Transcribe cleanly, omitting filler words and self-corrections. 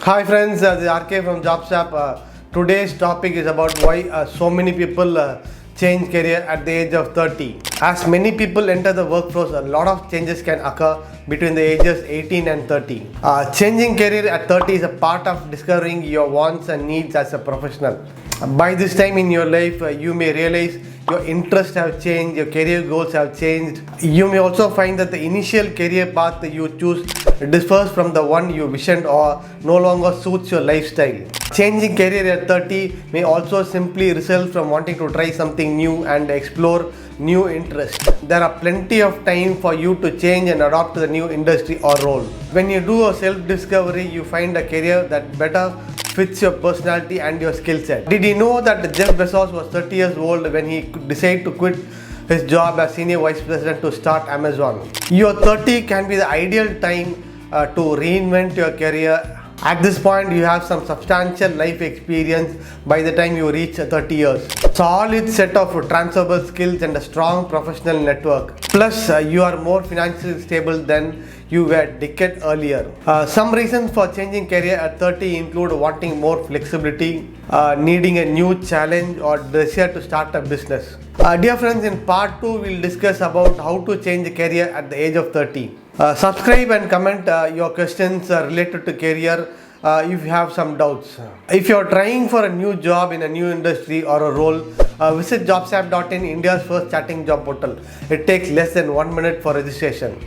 Hi friends, this is RK from JobStep. Today's topic is about why so many people change career at the age of 30. As many people enter the workforce, a lot of changes can occur between the ages 18 and 30. Changing career at 30 is a part of discovering your wants and needs as a professional. By this time in your life, you may realize your interests have changed, your career goals have changed. You may also find that the initial career path that you choose differs from the one you visioned or no longer suits your lifestyle. Changing career at 30 may also simply result from wanting to try something new and explore new interests. There are plenty of time for you to change and adapt to the new industry or role. When you do a self-discovery, you find a career that better fits your personality and your skill set. Did you know that Jeff Bezos was 30 years old when he decided to quit his job as senior vice president to start Amazon? Your 30 can be the ideal time to reinvent your career. At this point, you have some substantial life experience by the time you reach 30 years. Solid set of transferable skills and a strong professional network. Plus, you are more financially stable than you were a decade earlier. Some reasons for changing career at 30 include wanting more flexibility, needing a new challenge, or desire to start a business. Dear friends, in part 2, we'll discuss about how to change a career at the age of 30. Subscribe and comment your questions related to career if you have some doubts. If you are trying for a new job in a new industry or a role, visit jobsap.in, India's first chatting job portal. It takes less than 1 minute for registration.